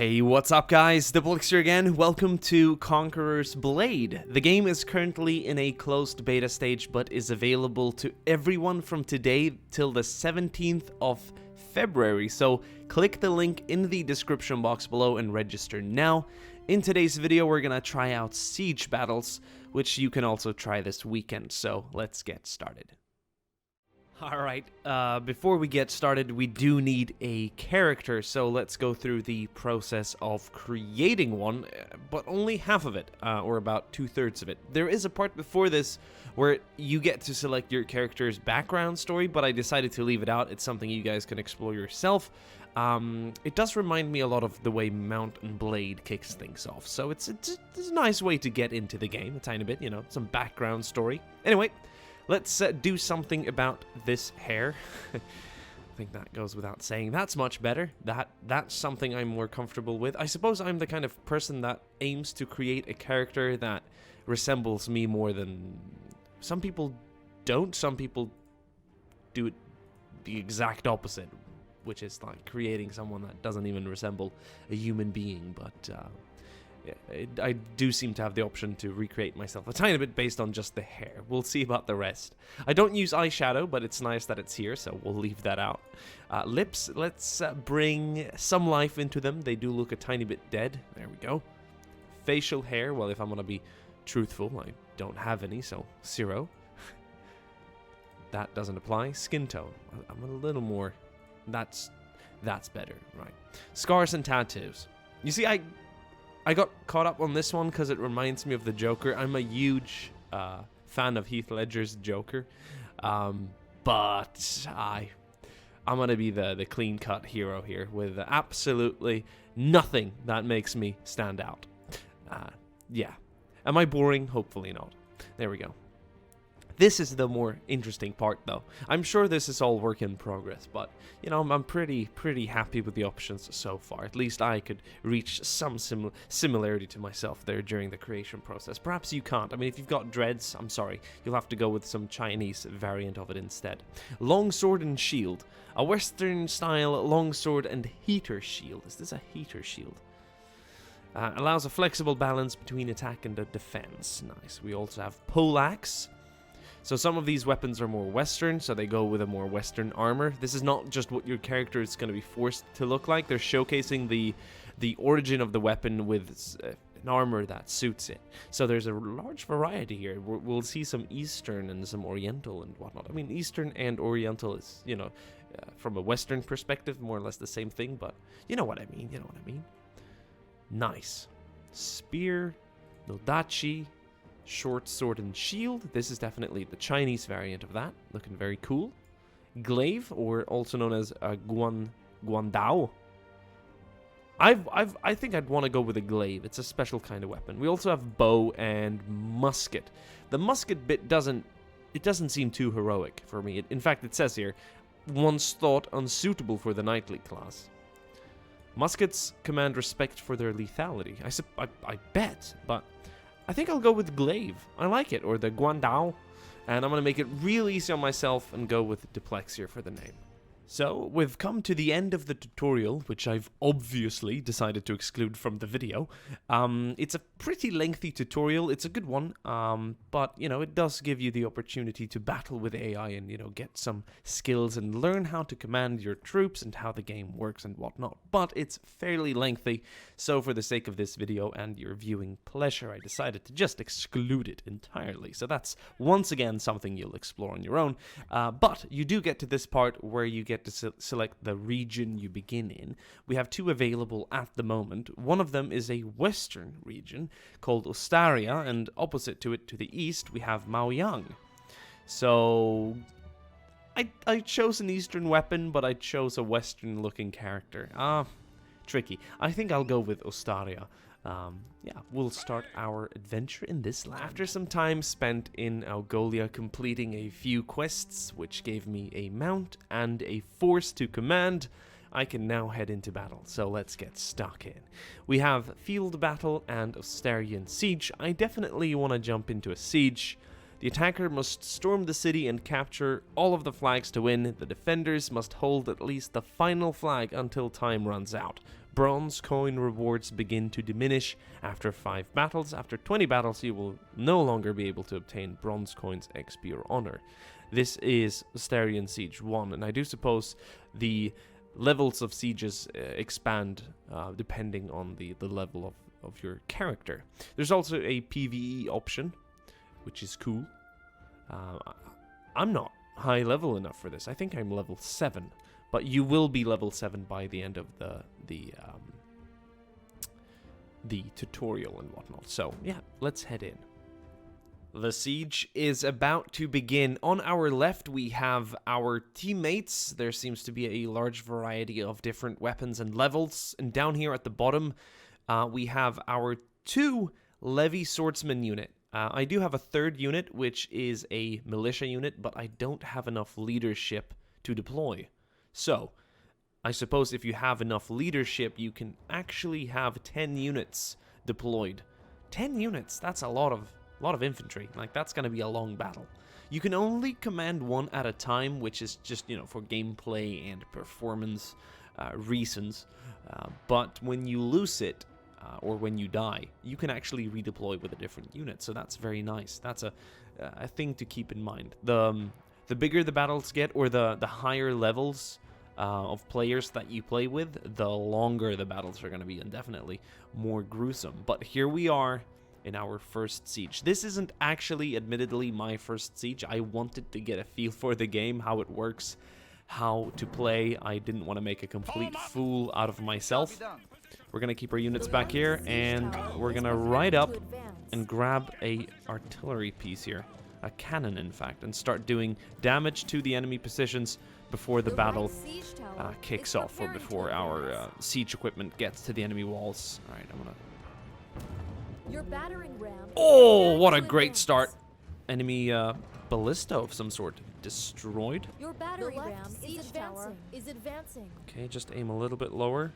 Hey, what's up guys? Diplex here again. Welcome to Conqueror's Blade. The game is currently in a closed beta stage, but is available to everyone from today till the 17th of February. So click the link in the description box below and register now. In today's video, we're gonna try out siege battles, which you can also try this weekend. So let's get started. Alright, before we get started, we do need a character, so let's go through the process of creating one, but only half of it, or about 2/3 of it. There is a part before this where you get to select your character's background story, but I decided to leave it out. It's something you guys can explore yourself. It does remind me a lot of the way Mount and Blade kicks things off, so it's a nice way to get into the game, a tiny bit, you know, some background story. Anyway, let's do something about this hair. I think that goes without saying. That's much better. That's something I'm more comfortable with. I suppose I'm the kind of person that aims to create a character that resembles me more than... Some people don't. Some people do it the exact opposite, which is like creating someone that doesn't even resemble a human being, but... I do seem to have the option to recreate myself a tiny bit based on just the hair. We'll see about the rest. I don't use eyeshadow, but it's nice that it's here, so we'll leave that out. Lips, let's bring some life into them. They do look a tiny bit dead. There we go. Facial hair, well, if I'm gonna be truthful, I don't have any, so 0. That doesn't apply. Skin tone, I'm a little more... That's better, right. Scars and tattoos. You see, I got caught up on this one because it reminds me of the Joker. I'm a huge fan of Heath Ledger's Joker, but I'm gonna be the clean-cut hero here with absolutely nothing that makes me stand out. Yeah. Am I boring? Hopefully not. There we go. This is the more interesting part, though. I'm sure this is all work in progress, but, you know, I'm pretty happy with the options so far. At least I could reach some similarity to myself there during the creation process. Perhaps you can't. I mean, if you've got dreads, I'm sorry. You'll have to go with some Chinese variant of it instead. Longsword and shield. A Western-style longsword and heater shield. Is this a heater shield? Allows a flexible balance between attack and defense. Nice. We also have poleaxe. So some of these weapons are more Western, so they go with a more Western armor. This is not just what your character is going to be forced to look like. They're showcasing the origin of the weapon with an armor that suits it. So there's a large variety here. We'll see some Eastern and some Oriental and whatnot. I mean, Eastern and Oriental is, you know, from a Western perspective, more or less the same thing, but you know what I mean. You know what I mean. Nice. Spear, Nodachi, short sword and shield. This is definitely the Chinese variant of that. Looking very cool. Glaive, or also known as Guandao. I think I'd want to go with a glaive. It's a special kind of weapon. We also have bow and musket. The musket bit doesn't seem too heroic for me. In fact, it says here, once thought unsuitable for the knightly class. Muskets command respect for their lethality. I bet, but I think I'll go with glaive. I like it, or the Guandao, and I'm going to make it real easy on myself and go with Diplex here for the name. So, we've come to the end of the tutorial, which I've obviously decided to exclude from the video. It's a pretty lengthy tutorial. It's a good one, but, you know, it does give you the opportunity to battle with AI and, you know, get some skills and learn how to command your troops and how the game works and whatnot. But it's fairly lengthy, so for the sake of this video and your viewing pleasure, I decided to just exclude it entirely. So that's, once again, something you'll explore on your own. But you do get to this part where you get to select the region you begin in. We have 2 available at the moment. One of them is a western region called Ostaria, and opposite to it to the east we have Maoyang. So I chose an eastern weapon, but I chose a western looking character. Tricky. I think I'll go with Ostaria. Yeah, we'll start our adventure in this land. After some time spent in Algolia completing a few quests, which gave me a mount and a force to command, I can now head into battle, so let's get stuck in. We have Field Battle and Ostarian Siege. I definitely want to jump into a siege. The attacker must storm the city and capture all of the flags to win. The defenders must hold at least the final flag until time runs out. Bronze coin rewards begin to diminish after 5 battles. After 20 battles, you will no longer be able to obtain bronze coins, XP, or honor. This is Astarion Siege 1, and I do suppose the levels of sieges expand depending on the level of your character. There's also a PvE option, which is cool. I'm not high level enough for this. I think I'm level 7, but you will be level 7 by the end of the tutorial and whatnot. So yeah, let's head in. The siege is about to begin. On our left, we have our teammates. There seems to be a large variety of different weapons and levels. And down here at the bottom, we have our 2 Levy Swordsman unit. I do have a 3rd unit, which is a militia unit, but I don't have enough leadership to deploy. So, I suppose if you have enough leadership, you can actually have 10 units deployed. 10 units, that's a lot of infantry. Like, that's going to be a long battle. You can only command 1 at a time, which is just, you know, for gameplay and performance reasons. But when you lose it, or when you die, you can actually redeploy with a different unit. So that's very nice. That's a thing to keep in mind. The bigger the battles get, or the higher levels of players that you play with, the longer the battles are going to be, and definitely more gruesome. But here we are in our first siege. This isn't actually, admittedly, my first siege. I wanted to get a feel for the game, how it works, how to play. I didn't want to make a complete fool out of myself. We're going to keep our units back here, and we're going to ride up and grab a artillery piece here. A cannon, in fact, and start doing damage to the enemy positions before the battle kicks off, or before our siege equipment gets to the enemy walls. Alright, I'm gonna... Oh, what a great start! Enemy ballista of some sort destroyed. Your battery ram is advancing. Okay, just aim a little bit lower.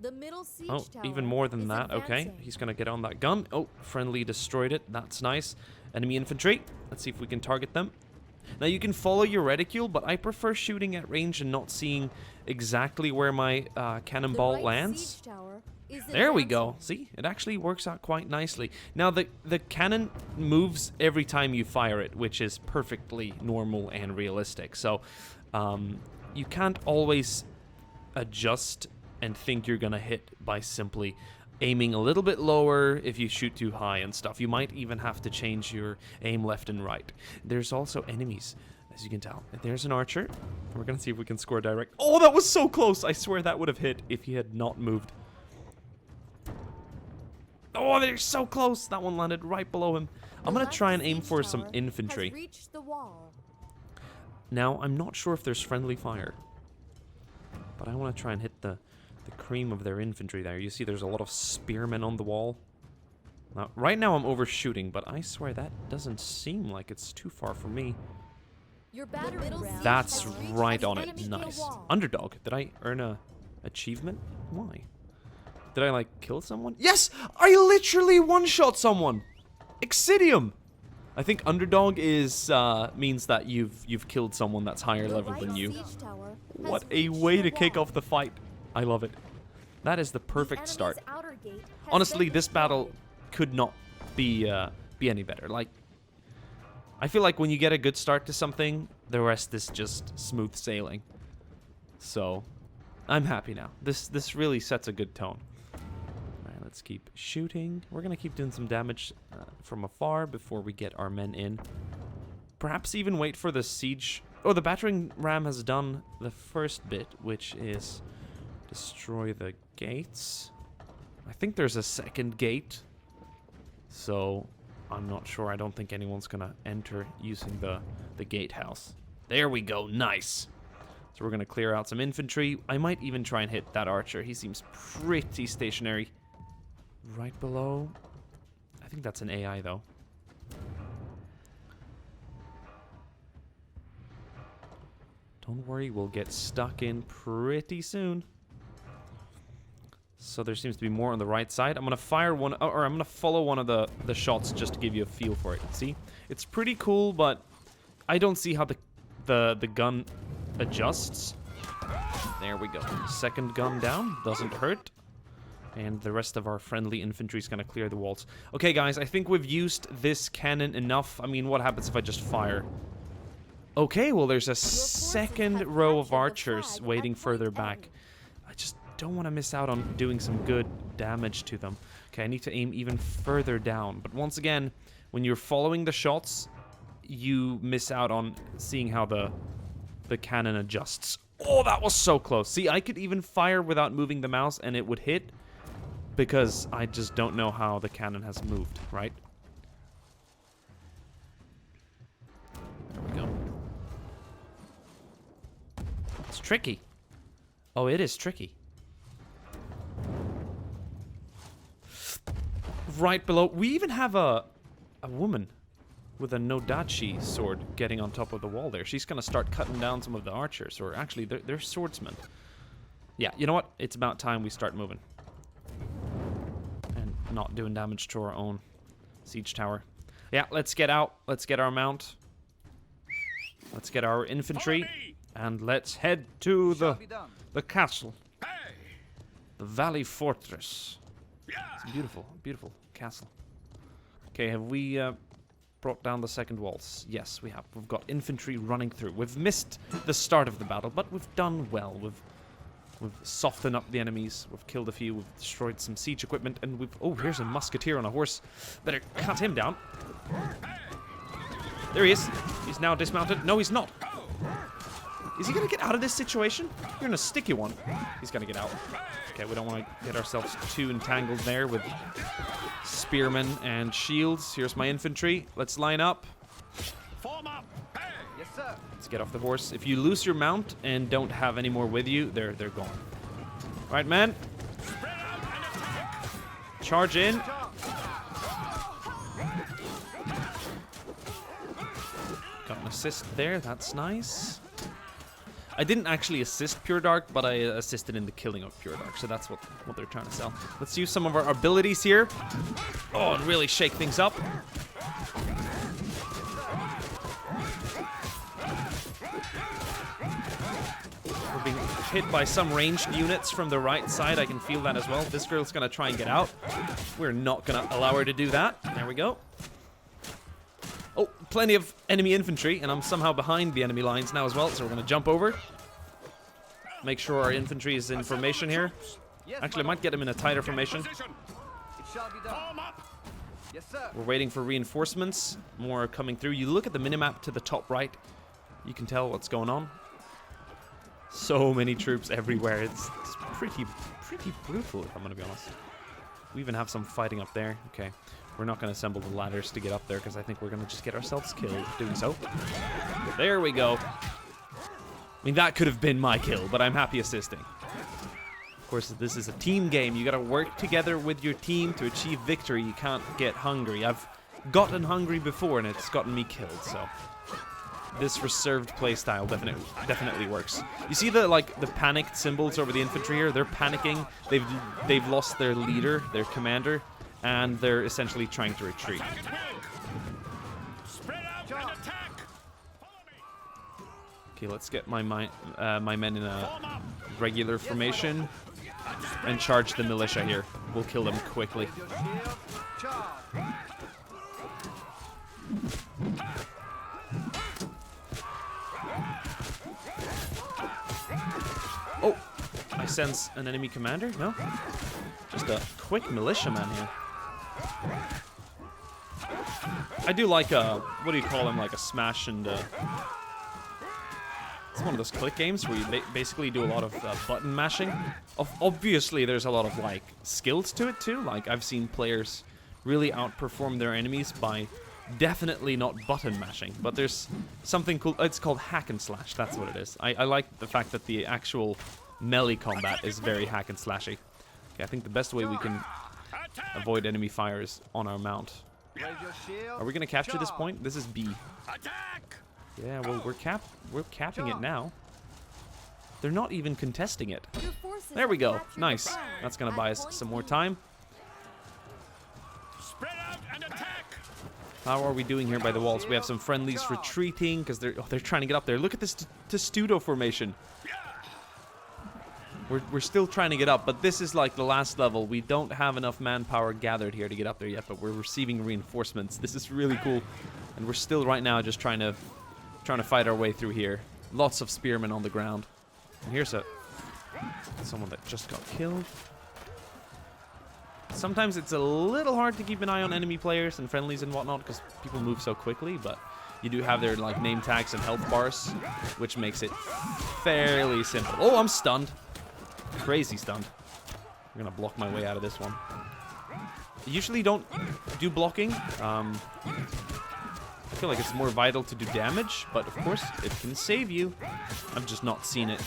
The middle siege tower even more than that. advancing. Okay, he's gonna get on that gun. Oh, friendly destroyed it. That's nice. Enemy infantry. Let's see if we can target them. Now, you can follow your reticule, but I prefer shooting at range and not seeing exactly where my cannonball lands. There we go. See? It actually works out quite nicely. Now, the cannon moves every time you fire it, which is perfectly normal and realistic. So, you can't always adjust and think you're gonna hit by simply aiming a little bit lower if you shoot too high and stuff. You might even have to change your aim left and right. There's also enemies, as you can tell. There's an archer. We're gonna see if we can score direct. Oh, that was so close! I swear that would have hit if he had not moved. Oh, they're so close! That one landed right below him. I'm gonna try and aim for some infantry. Now, I'm not sure if there's friendly fire, but I want to try and hit the cream of their infantry there. You see there's a lot of spearmen on the wall. Now, right now I'm overshooting, but I swear that doesn't seem like it's too far from me. That's right on it. Nice. Underdog. Did I earn a achievement? Why? Did I, like, kill someone? Yes! I literally one-shot someone! Excidium! I think underdog is means that you've killed someone that's higher level than you. What a way to kick off the fight. I love it. That is the perfect start. Honestly, this battle could not be any better. Like, I feel like when you get a good start to something, the rest is just smooth sailing. So, I'm happy now. This really sets a good tone. Alright, let's keep shooting. We're gonna keep doing some damage from afar before we get our men in. Perhaps even wait for the siege. Oh, the battering ram has done the first bit, which is destroy the gates. I think there's a second gate, so I'm not sure. I don't think anyone's gonna enter using the gatehouse. There we go. Nice. So we're gonna clear out some infantry. I might even try and hit that archer. He seems pretty stationary. Right below. I think that's an AI though. Don't worry, we'll get stuck in pretty soon. So there seems to be more on the right side. I'm gonna fire one, or I'm gonna follow one of the shots just to give you a feel for it. See, it's pretty cool, but I don't see how the gun adjusts. There we go. Second gun down. Doesn't hurt. And the rest of our friendly infantry is going to clear the walls. Okay, guys, I think we've used this cannon enough. I mean, what happens if I just fire? Okay, well, there's a second row of archers waiting further back. I just don't want to miss out on doing some good damage to them. Okay, I need to aim even further down. But once again, when you're following the shots, you miss out on seeing how the cannon adjusts. Oh, that was so close. See, I could even fire without moving the mouse and it would hit because I just don't know how the cannon has moved, right? There we go. It's tricky. Oh, it is tricky. Right below. We even have a woman with a Nodachi sword getting on top of the wall there. She's going to start cutting down some of the archers. Or actually, they're swordsmen. Yeah, you know what? It's about time we start moving. And not doing damage to our own siege tower. Yeah, let's get out. Let's get our mount. Let's get our infantry. And let's head to the castle. The Valley Fortress. It's a beautiful, beautiful castle. Okay, have we brought down the second walls? Yes, we have. We've got infantry running through. We've missed the start of the battle, but we've done well. We've softened up the enemies. We've killed a few. We've destroyed some siege equipment, and we've... Oh, here's a musketeer on a horse. Better cut him down. There he is. He's now dismounted. No, he's not. Is he gonna get out of this situation? You're in a sticky one. He's gonna get out. Okay, we don't want to get ourselves too entangled there with spearmen and shields. Here's my infantry. Let's line up. Form up. Hey. Yes, sir. Let's get off the horse. If you lose your mount and don't have any more with you, they're gone. All right, man. Spread out and attack. Charge in. Got an assist there. That's nice. I didn't actually assist Pure Dark, but I assisted in the killing of Pure Dark, so that's what they're trying to sell. Let's use some of our abilities here. Oh, and really shake things up. We're being hit by some ranged units from the right side. I can feel that as well. This girl's going to try and get out. We're not going to allow her to do that. There we go. Oh, plenty of enemy infantry, and I'm somehow behind the enemy lines now as well, so we're going to jump over. Make sure our infantry is in formation here. Actually, I might get them in a tighter formation. It shall be done. Yes, sir. We're waiting for reinforcements. More are coming through. You look at the minimap to the top right, you can tell what's going on. So many troops everywhere. It's pretty brutal, if I'm going to be honest. We even have some fighting up there. Okay. We're not going to assemble the ladders to get up there because I think we're going to just get ourselves killed doing so. There we go. I mean, that could have been my kill, but I'm happy assisting. Of course, this is a team game. You got to work together with your team to achieve victory. You can't get hungry. I've gotten hungry before, and it's gotten me killed, so... This reserved playstyle definitely works. You see the panicked symbols over the infantry here? They're panicking. They've lost their leader, their commander, and they're essentially trying to retreat. Spread out and attack. Follow me. Okay, let's get my men in a regular formation and charge the militia here. We'll kill them quickly. Oh, I sense an enemy commander. No, just a quick militiaman here. I do like a, what do you call them, like a smash and it's one of those click games where you basically do a lot of button mashing. Obviously there's a lot of like skills to it too. Like I've seen players really outperform their enemies by definitely not button mashing, but there's something cool. It's called hack and slash. That's what it is. I like the fact that the actual melee combat is very hack and slashy. Okay, I think the best way we can avoid enemy fire is on our mount. Are we gonna capture this point? This is B. Attack. Yeah, well we're capping it now. They're not even contesting it. There we go. Nice. That's gonna buy us some more time. Spread out and attack. How are we doing here by the walls? We have some friendlies retreating because they're trying to get up there. Look at this testudo formation. We're still trying to get up, but this is like the last level. We don't have enough manpower gathered here to get up there yet, but we're receiving reinforcements. This is really cool, and we're still right now just trying to fight our way through here. Lots of spearmen on the ground, and here's someone that just got killed. Sometimes it's a little hard to keep an eye on enemy players and friendlies and whatnot because people move so quickly, but you do have their like name tags and health bars, which makes it fairly simple. Oh, I'm stunned. Crazy stunned. I'm gonna block my way out of this one. I usually don't do blocking. I feel like it's more vital to do damage, but of course it can save you. I've just not seen it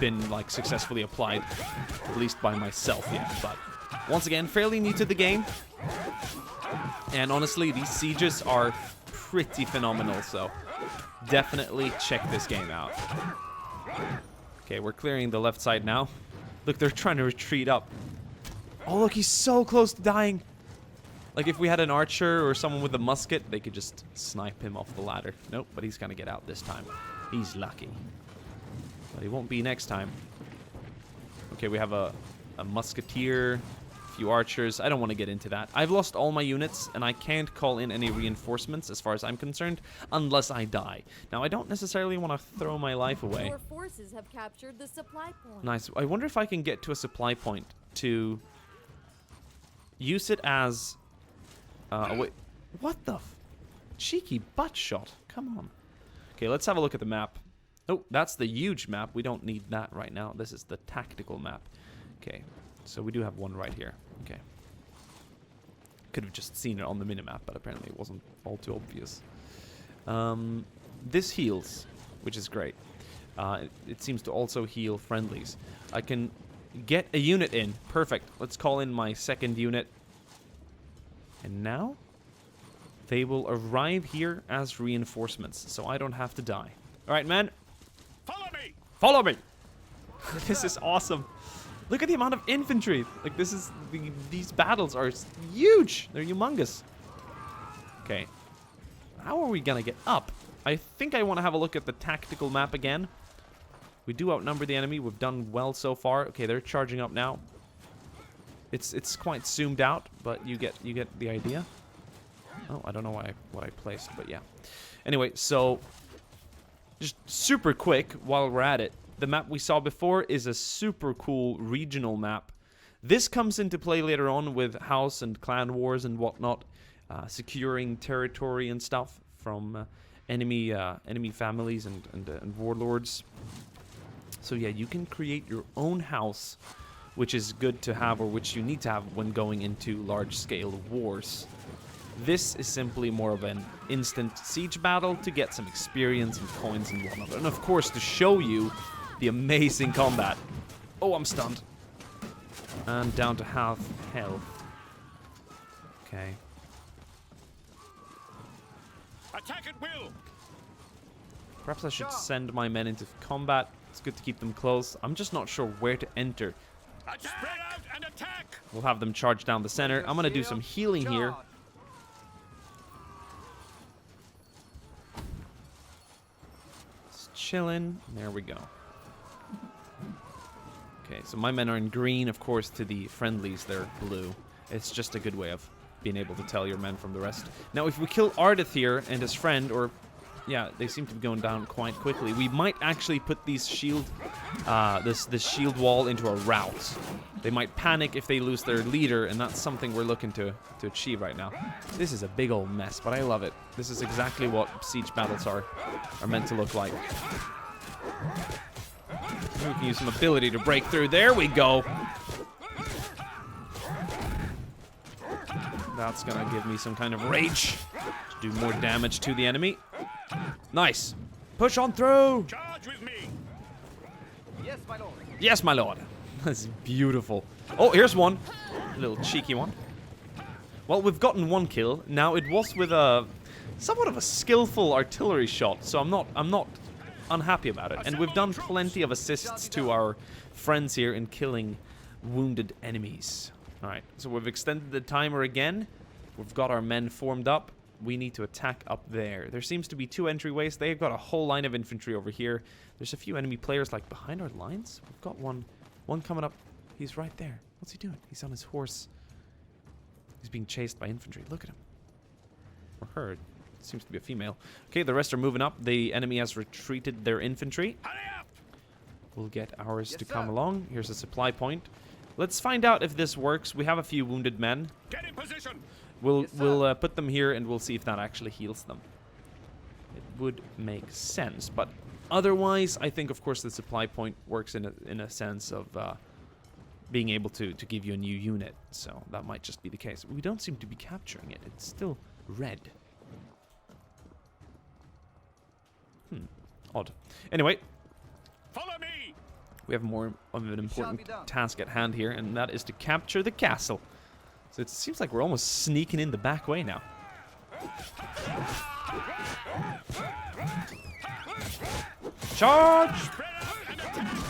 been like successfully applied, at least by myself yet. But once again, fairly new to the game, and honestly, these sieges are pretty phenomenal. So definitely check this game out. Okay, we're clearing the left side now. Look, they're trying to retreat up. Oh, look, he's so close to dying. Like, if we had an archer or someone with a musket, they could just snipe him off the ladder. Nope, but he's gonna get out this time. He's lucky. But he won't be next time. Okay, we have a musketeer, a few archers. I don't want to get into that. I've lost all my units, and I can't call in any reinforcements as far as I'm concerned, unless I die. Now, I don't necessarily want to throw my life away. Your forces have captured the supply point. Nice. I wonder if I can get to a supply point to use it as... wait. What the... cheeky butt shot. Come on. Okay, let's have a look at the map. Oh, that's the huge map. We don't need that right now. This is the tactical map. Okay, so we do have one right here. Okay. Could have just seen it on the minimap, but apparently it wasn't all too obvious. This heals, which is great. It seems to also heal friendlies. I can get a unit in. Perfect. Let's call in my second unit. And now they will arrive here as reinforcements, so I don't have to die. All right, man. Follow me! Follow me! This is awesome. Look at the amount of infantry. Like, this is... these battles are huge. They're humongous. Okay. How are we gonna get up? I think I want to have a look at the tactical map again. We do outnumber the enemy. We've done well so far. Okay, they're charging up now. It's quite zoomed out, but you get the idea. Oh, I don't know what I placed, but yeah. Anyway, so just super quick while we're at it. The map we saw before is a super cool regional map. This comes into play later on with house and clan wars and whatnot, securing territory and stuff from enemy families and warlords. So yeah, you can create your own house, which is good to have, or which you need to have when going into large-scale wars. This is simply more of an instant siege battle to get some experience and coins and whatnot. And of course, to show you the amazing combat. Oh, I'm stunned. And down to half health. Okay. Attack at will! Perhaps I should send my men into combat. It's good to keep them close. I'm just not sure where to enter. Spread out and attack! We'll have them charge down the center. I'm going to do some healing here. Just chilling. There we go. Okay, so my men are in green, of course, to the friendlies, they're blue. It's just a good way of being able to tell your men from the rest. Now, if we kill Ardith here and his friend, or... yeah, they seem to be going down quite quickly. We might actually put these shield... this shield wall into a rout. They might panic if they lose their leader, and that's something we're looking to achieve right now. This is a big old mess, but I love it. This is exactly what siege battles are meant to look like. We can use some ability to break through. There we go. That's gonna give me some kind of rage to do more damage to the enemy. Nice. Push on through. Charge with me! Yes, my lord. Yes, my lord. That's beautiful. Oh, here's one. A little cheeky one. Well, we've gotten one kill. Now, it was with a somewhat of a skillful artillery shot, so I'm not unhappy about it. And we've done plenty of assists to our friends here in killing wounded enemies. All right, so we've extended the timer again. We've got our men formed up. we need to attack up there. There seems to be 2 entryways. They've got a whole line of infantry over here. There's a few enemy players like behind our lines. We've got one coming up. He's right there. What's he doing? He's on his horse. He's being chased by infantry. Look at him. Or her. Seems to be a female. Okay, the rest are moving up. The enemy has retreated their infantry. Hurry up! We'll get ours Yes, to come sir. along. Here's a supply point. Let's find out if this works. We have a few wounded men. Get in position! We'll Yes, sir. put them here and we'll see if that actually heals them. It would make sense, but otherwise, I think of course the supply point works in a sense of being able to give you a new unit. So that might just be the case. We don't seem to be capturing it. It's still red. Odd. Anyway, Follow me! we have more of an important be done. task at hand here, and that is to capture the castle. So it seems like we're almost sneaking in the back way now. Charge! Spread out and attack!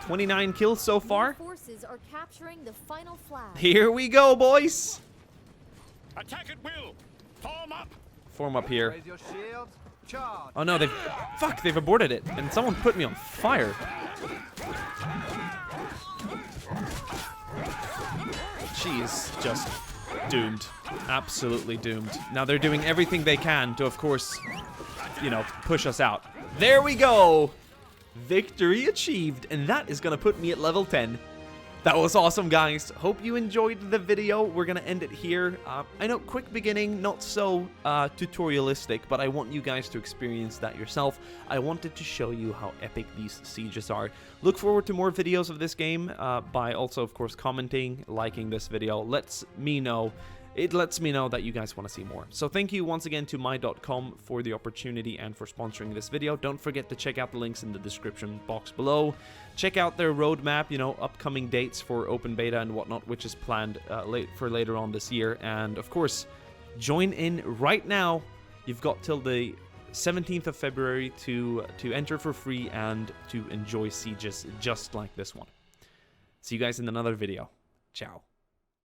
29 kills so Your far. forces are capturing the final flag. Here we go, boys. Attack at will! Form up! Form up here. Raise your shields. Charge. Oh no, they've aborted it, and someone put me on fire. She's just doomed. Absolutely doomed. Now they're doing everything they can to, of course, you know, push us out. There we go! Victory achieved, and that is gonna put me at level 10. That was awesome, guys. Hope you enjoyed the video. We're gonna end it here. I know, quick beginning, not so tutorialistic, but I want you guys to experience that yourself. I wanted to show you how epic these sieges are. Look forward to more videos of this game by also, of course, commenting, liking this video. It lets me know that you guys want to see more. So thank you once again to my.com for the opportunity and for sponsoring this video. Don't forget to check out the links in the description box below. Check out their roadmap, you know, upcoming dates for open beta and whatnot, which is planned for later on this year. And of course, join in right now. You've got till the 17th of February to enter for free and to enjoy sieges just like this one. See you guys in another video. Ciao.